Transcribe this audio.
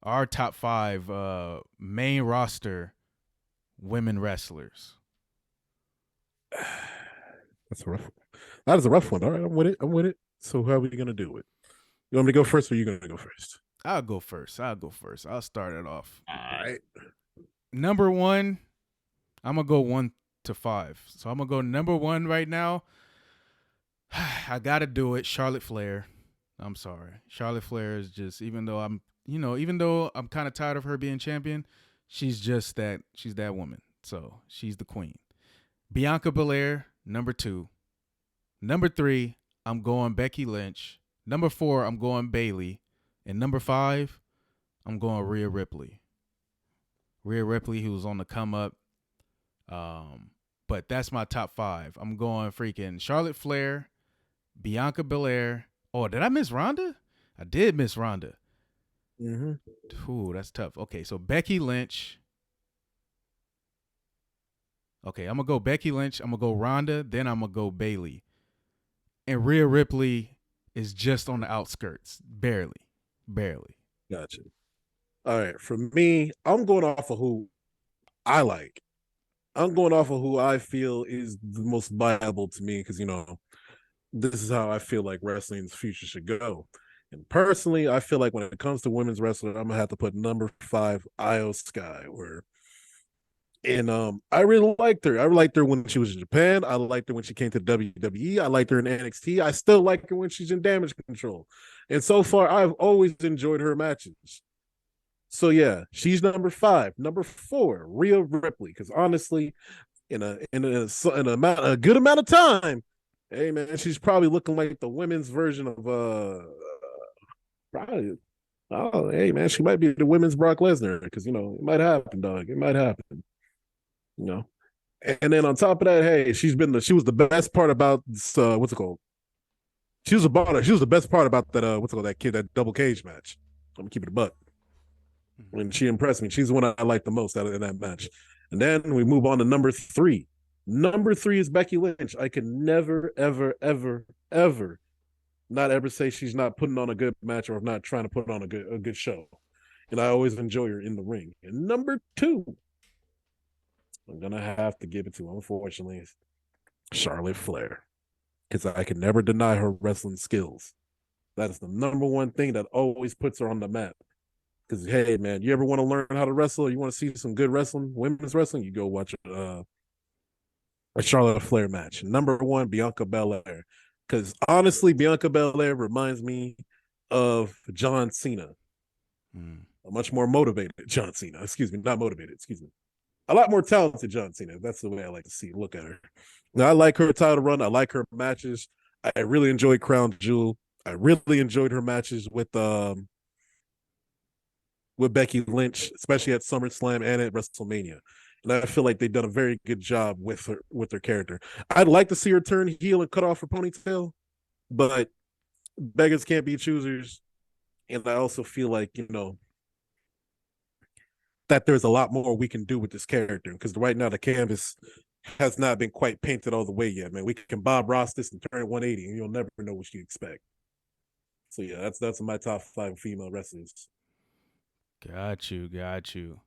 our top five main roster women wrestlers. That's a rough one. That is a rough one. All right, I'm with it. I'm with it. So how are we gonna do it? You want me to go first, or you gonna go first? I'll go first. I'll start it off. All right. Number one, I'm gonna go 1 to 5. So I'm gonna go number one right now. I gotta do it. Charlotte Flair. I'm sorry. Charlotte Flair is just even though I'm kind of tired of her being champion, she's that woman. So she's the queen. Bianca Belair, number two. Number three, I'm going Becky Lynch. Number four, I'm going Bailey. And number five, I'm going Rhea Ripley. Rhea Ripley, who was on the come up. But that's my top five. I'm going freaking Charlotte Flair, Bianca Belair. Oh, did I miss Ronda? I did miss Ronda. Mm-hmm. Ooh, that's tough. Okay, so Becky Lynch. Okay, I'm gonna go Becky Lynch. I'm gonna go Ronda. Then I'm gonna go Bailey. And Rhea Ripley is just on the outskirts, barely, barely. Gotcha. All right. For me, I'm going off of who I like. I'm going off of who I feel is the most viable to me because this is how I feel like wrestling's future should go. And personally, I feel like when it comes to women's wrestling, I'm gonna have to put number 5, Io Sky, where and I really liked her. I liked her when she was in Japan. I liked her when she came to the WWE. I liked her in NXT. I still like her when she's in Damage Control. And so far, I've always enjoyed her matches. So yeah, she's number 5. Number 4, Rhea Ripley. Because honestly, in a good amount of time, hey man, she's probably looking like the women's version of probably. Oh, hey man, she might be the women's Brock Lesnar because it might happen, dog. It might happen. You know, and then on top of that, hey, she was the best part about this, what's it called? She was the best part about that what's it called, that kid, that double cage match. I'm gonna keep it a buck. And she impressed me. She's the one I like the most out of that match. And then we move on to number 3. Number 3 is Becky Lynch. I can never, ever, ever, ever not ever say she's not putting on a good match or not trying to put on a good show. And I always enjoy her in the ring. And number 2, I'm gonna have to give it to, unfortunately, Charlotte Flair. Because I can never deny her wrestling skills. That is the number one thing that always puts her on the map. Because hey, man, you ever want to learn how to wrestle? Or you want to see some good wrestling, women's wrestling? You go watch a Charlotte Flair match. Number 1, Bianca Belair. Because honestly, Bianca Belair reminds me of John Cena. Mm. A much more motivated John Cena. Excuse me, not motivated. Excuse me. A lot more talented John Cena. That's the way I like to look at her. Now, I like her title run. I like her matches. I really enjoyed Crown Jewel. I really enjoyed her matches with Becky Lynch, especially at SummerSlam and at WrestleMania. And I feel like they've done a very good job with her character. I'd like to see her turn heel and cut off her ponytail, but beggars can't be choosers. And I also feel like, that there's a lot more we can do with this character because right now the canvas has not been quite painted all the way yet, man. We can Bob Ross this and turn it 180 and you'll never know what you expect. So yeah, that's my top 5 female wrestlers. Got you, got you.